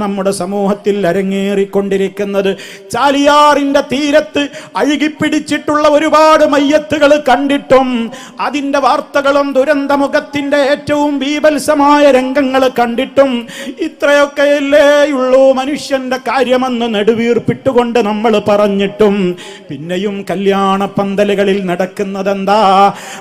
നമ്മുടെ സമൂഹത്തിൽ അരങ്ങേറിക്കൊണ്ടിരിക്കുന്നത്. ചാലിയാറിന്റെ തീരത്ത് അഴുകിപ്പിടിച്ചിട്ടുള്ള ഒരുപാട് മയ്യത്തുകൾ കണ്ടിട്ടും അതിന്റെ വാർത്തകളും ദുരന്തമുഖത്തിന്റെ ഏറ്റവും ബീഭത്സമായ രംഗങ്ങൾ കണ്ടിട്ടും ഇത്രയൊക്കെയല്ലേയുള്ളൂ മനുഷ്യന്റെ കാര്യമെന്ന് നെടുവീർപ്പിട്ടുകൊണ്ട് നമ്മൾ പറഞ്ഞിട്ടും പിന്നെയും കല്യാണ പന്തലുകളിൽ നടക്കുന്നതെന്താ?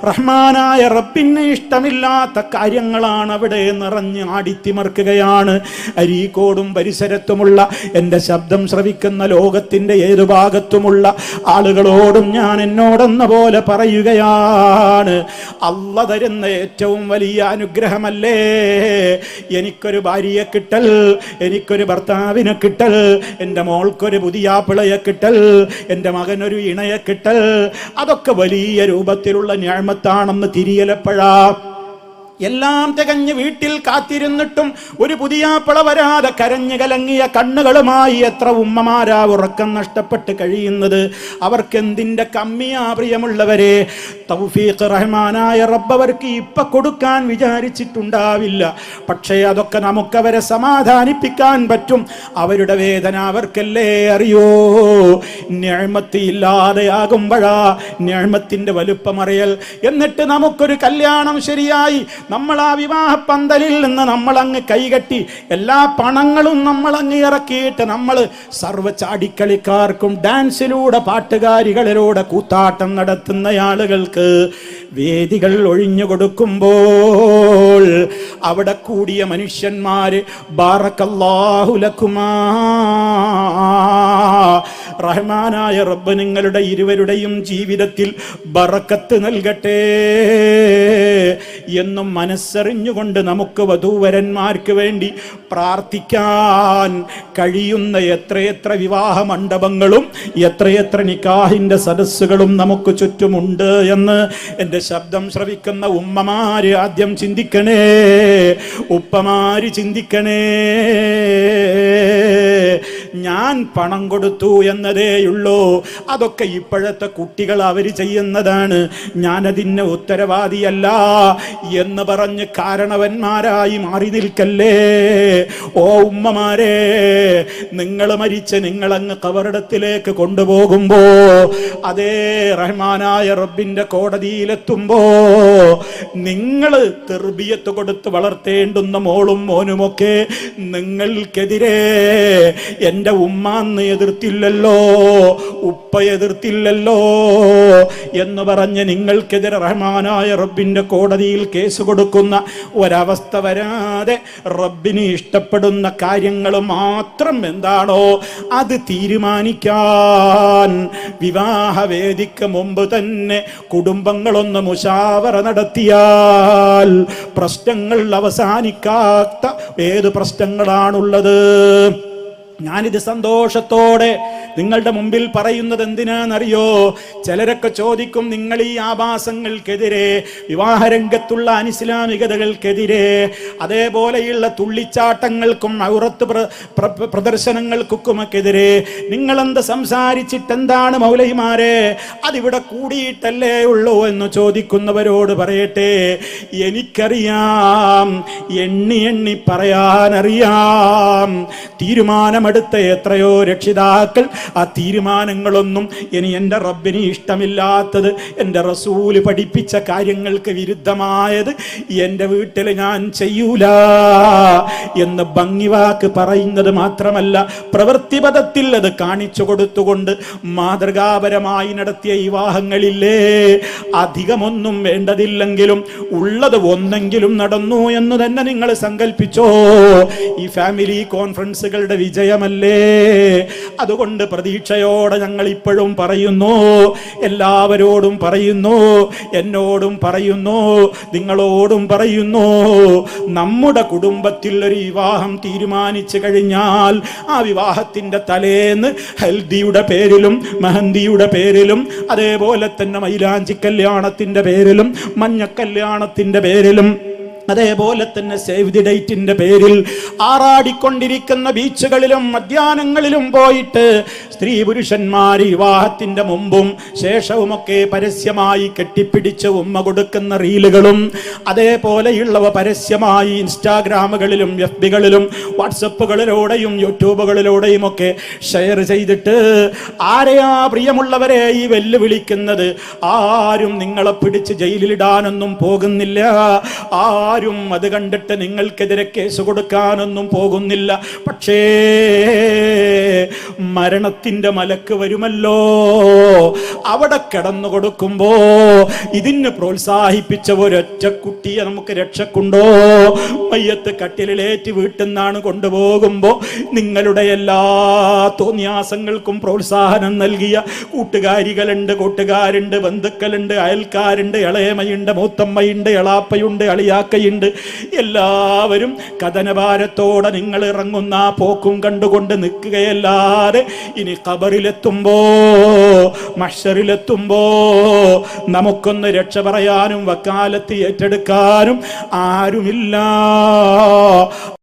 റഹ്മാനായ റബ്ബിന് ഇഷ്ടമില്ലാത്ത കാര്യങ്ങളാണ് അവിടെ നിറഞ്ഞ് ആടിത്തിമർക്കുകയാണ്. അരീക്കോടും പരിസരത്തുമുള്ള എൻ്റെ ശബ്ദം ശ്രവിക്കുന്ന ലോകത്തിൻ്റെ ഏതു ഭാഗത്തുമുള്ള ആളുകളോടും ഞാൻ എന്നോടെന്ന പോലെ പറയുകയാണ്, അള്ള തരുന്ന ഏറ്റവും വലിയ അനുഗ്രഹമല്ലേ എനിക്കൊരു ഭാര്യയെ കിട്ടൽ, എനിക്കൊരു ഭർത്താവിനെ കിട്ടൽ, എൻ്റെ മോൾക്കൊരു പുതിയാപ്പിളയെ കിട്ടൽ, എൻ്റെ മകനൊരു ഇണയെ കിട്ടൽ. അതൊക്കെ വലിയ രൂപത്തിലുള്ള നിഅമത്താണെന്ന് തിരിയലപ്പോഴാ. എല്ലാം തികഞ്ഞ് വീട്ടിൽ കാത്തിരുന്നിട്ടും ഒരു പുതിയാപ്പിള വരാതെ കരഞ്ഞു കലങ്ങിയ കണ്ണുകളുമായി എത്ര ഉമ്മമാരാ ഉറക്കം നഷ്ടപ്പെട്ട് കഴിയുന്നത്. അവർക്കെന്തിൻ്റെ കമ്മിയാ പ്രിയമുള്ളവരെ? തൗഫീഖ് റഹ്മാനായ റബ്ബ് അവർക്ക് ഇപ്പൊ കൊടുക്കാൻ വിചാരിച്ചിട്ടുണ്ടാവില്ല. പക്ഷേ അതൊക്കെ നമുക്കവരെ സമാധാനിപ്പിക്കാൻ പറ്റും. അവരുടെ വേദന അവർക്കല്ലേ അറിയോ. നിഅമത്ത് ഇല്ലാതെയാകുമ്പോഴാ നിഅമത്തിന്റെ വലുപ്പമറിയൽ. എന്നിട്ട് നമുക്കൊരു കല്യാണം ശരിയായി, നമ്മൾ ആ വിവാഹ പന്തലിൽ നിന്ന് നമ്മളങ്ങ് കൈകെട്ടി എല്ലാ പണങ്ങളും നമ്മളങ്ങ് ഇറക്കിയിട്ട് നമ്മൾ സർവ്വ ചാടിക്കളിക്കാർക്കും ഡാൻസിലൂടെ പാട്ടുകാരികളിലൂടെ കൂത്താട്ടം നടത്തുന്ന ആളുകൾക്ക് വേദികൾ ഒഴിഞ്ഞു കൊടുക്കുമ്പോൾ അവിടെ കൂടിയ മനുഷ്യന്മാര് ബാറക്കല്ലാഹു ലക്കുമാ, റഹ്മാനായ റബ്ബ് നിങ്ങളുടെ ഇരുവരുടെയും ജീവിതത്തിൽ ബറക്കത്ത് നൽകട്ടെ എന്നും മനസ്സറിഞ്ഞുകൊണ്ട് നമുക്ക് വധൂവരന്മാർക്ക് വേണ്ടി പ്രാർത്ഥിക്കാൻ കഴിയുന്ന എത്രയെത്ര വിവാഹ മണ്ഡപങ്ങളും എത്രയെത്ര നിക്കാഹിന്റെ സദസ്സുകളും നമുക്ക് ചുറ്റുമുണ്ട് എന്ന് എൻ്റെ ശബ്ദം ശ്രവിക്കുന്ന ഉമ്മമാര് ആദ്യം ചിന്തിക്കണേ, ഉപ്പമാര് ചിന്തിക്കണേ. ഞാൻ പണം കൊടുത്തു എന്നതേയുള്ളൂ, അതൊക്കെ ഇപ്പോഴത്തെ കുട്ടികൾ അവർ ചെയ്യുന്നതാണ്, ഞാനതിന് ഉത്തരവാദിയല്ല എന്ന് പറഞ്ഞ് കാരണവന്മാരായി മാറി നിൽക്കല്ലേ. ഓ ഉമ്മമാരെ, നിങ്ങൾ മരിച്ച് നിങ്ങളങ്ങ് കബറിടത്തിലേക്ക് കൊണ്ടുപോകുമ്പോ അതേ റഹ്മാനായ റബ്ബിന്റെ കോടതിയിലെത്തുമ്പോ നിങ്ങൾ തർബിയത്ത് കൊടുത്ത് വളർത്തേണ്ടുന്ന മോളും മോനുമൊക്കെ നിങ്ങൾക്കെതിരെ എൻ്റെ ഉമ്മാന്ന് എതിർത്തില്ലല്ലോ, ഉപ്പ എതിർത്തില്ലല്ലോ എന്ന് പറഞ്ഞ് നിങ്ങൾക്കെതിരെ റഹ്മാനായ റബ്ബിന്റെ കോടതിയിൽ കേസ് കൊടുക്കുന്ന ഒരവസ്ഥ വരാതെ റബ്ബിന് ഇഷ്ടപ്പെടുന്ന കാര്യങ്ങൾ മാത്രം എന്താണോ അത് തീരുമാനിക്കാൻ വിവാഹവേദിക്ക് മുമ്പ് തന്നെ കുടുംബങ്ങളൊന്ന് മുശാവറ നടത്തിയാൽ പ്രശ്നങ്ങൾ അവസാനിക്കാത്ത ഏത് പ്രശ്നങ്ങളാണുള്ളത്? ഞാനിത് സന്തോഷത്തോടെ നിങ്ങളുടെ മുമ്പിൽ പറയുന്നത് എന്തിനാണെന്നറിയോ? ചിലരൊക്കെ ചോദിക്കും, നിങ്ങൾ ഈ ആഭാസങ്ങൾക്കെതിരെ, വിവാഹരംഗത്തുള്ള അനിസ്ലാമികതകൾക്കെതിരെ, അതേപോലെയുള്ള തുള്ളിച്ചാട്ടങ്ങൾക്കും ഔറത്ത് പ്രദർശനങ്ങൾക്കുമൊക്കെതിരെ നിങ്ങളെന്ത് സംസാരിച്ചിട്ടെന്താണ് മൗലവിമാരെ? അതിവിടെ കൂടിയിട്ടല്ലേ ഉള്ളൂ എന്ന് ചോദിക്കുന്നവരോട് പറയട്ടെ, എനിക്കറിയാം, എണ്ണി എണ്ണി പറയാനറിയാം. തീരുമാനമെടുത്ത എത്രയോ രക്ഷിതാക്കൾ ആ തീരുമാനങ്ങളൊന്നും ഇനി എൻ്റെ റബ്ബിന് ഇഷ്ടമില്ലാത്തത്, എൻ്റെ റസൂല് പഠിപ്പിച്ച കാര്യങ്ങൾക്ക് വിരുദ്ധമായത് എൻ്റെ വീട്ടിൽ ഞാൻ ചെയ്യൂല എന്ന് ഭംഗിവാക്ക് പറയുന്നത് മാത്രമല്ല, പ്രവൃത്തിപഥത്തിൽ അത് കാണിച്ചു കൊടുത്തുകൊണ്ട് മാതൃകാപരമായി നടത്തിയ വിവാഹങ്ങളില്ലേ, അധികമൊന്നും വേണ്ടതില്ലെങ്കിലും ഉള്ളത് ഒന്നെങ്കിലും നടന്നു എന്ന് തന്നെ നിങ്ങൾ സങ്കല്പിച്ചോ. ഈ ഫാമിലി കോൺഫറൻസുകളുടെ വിജയമല്ലേ? അതുകൊണ്ട് പ്രതീക്ഷയോടെ ഞങ്ങൾ ഇപ്പോഴും പറയുന്നു, എല്ലാവരോടും പറയുന്നു, എന്നോടും പറയുന്നു, നിങ്ങളോടും പറയുന്നു, നമ്മുടെ കുടുംബത്തിൽ ഒരു വിവാഹം തീരുമാനിച്ചു കഴിഞ്ഞാൽ ആ വിവാഹത്തിന്റെ തലേന്ന് ഹൽദിയുടെ പേരിലും മെഹന്തിയുടെ പേരിലും അതേപോലെ തന്നെ മൈലാഞ്ചി കല്യാണത്തിന്റെ പേരിലും മഞ്ഞക്കല്യാണത്തിന്റെ പേരിലും അതേപോലെ തന്നെ സേവ് ദി ഡേറ്റിന്റെ പേരിൽ ആറാടിക്കൊണ്ടിരിക്കുന്ന ബീച്ചുകളിലും മധ്യാഹ്നങ്ങളിലും പോയിട്ട് സ്ത്രീ പുരുഷന്മാർ വിവാഹത്തിന്റെ മുമ്പും ശേഷവുമൊക്കെ പരസ്യമായി കെട്ടിപ്പിടിച്ച് ഉമ്മ കൊടുക്കുന്ന റീലുകളും അതേപോലെയുള്ളവ പരസ്യമായി ഇൻസ്റ്റാഗ്രാമുകളിലും FBകളിലും വാട്സപ്പുകളിലൂടെയും യൂട്യൂബുകളിലൂടെയും ഒക്കെ ഷെയർ ചെയ്തിട്ട് ആരെയാ പ്രിയമുള്ളവരെ ഈ വെല്ലുവിളിക്കുന്നത്? ആരും നിങ്ങളെ പിടിച്ച് ജയിലിലിടാനൊന്നും പോകുന്നില്ല. ആരും അത് കണ്ടിട്ട് നിങ്ങൾക്കെതിരെ കേസ് കൊടുക്കാനൊന്നും പോകുന്നില്ല. പക്ഷേ മരണത്തിന്റെ മലക്ക് വരുമല്ലോ. അവിടെ കിടന്നു കൊടുക്കുമ്പോ ഇതിന് പ്രോത്സാഹിപ്പിച്ച ഒരൊറ്റ കുട്ടിയെ നമുക്ക് രക്ഷക്കുണ്ടോ? മയ്യത്ത് കട്ടിലേറ്റ് വീട്ടിൽ നിന്നാണ് കൊണ്ടുപോകുമ്പോ നിങ്ങളുടെ എല്ലാ തോന്നിയാസങ്ങൾക്കും പ്രോത്സാഹനം നൽകിയ കൂട്ടുകാരികളുണ്ട്, കൂട്ടുകാരുണ്ട്, ബന്ധുക്കളുണ്ട്, അയൽക്കാരുണ്ട്, ഇളയമയുണ്ട്, മൂത്തമ്മയുണ്ട്, എളാപ്പയുണ്ട്, അളിയാക്കയുണ്ട്. എല്ലാവരും കഥനഭാരത്തോടെ നിങ്ങൾ ഇറങ്ങുന്ന പോക്കും കണ്ടുകൊണ്ട് നിൽക്കുകയല്ലാതെ ഇനി ഖബറിലെത്തുമ്പോ മഹ്ശറിലെത്തുമ്പോ നമുക്കൊന്ന് രക്ഷ പറയാനും വക്കാലത്ത് ഏറ്റെടുക്കാനും ആരുമില്ല.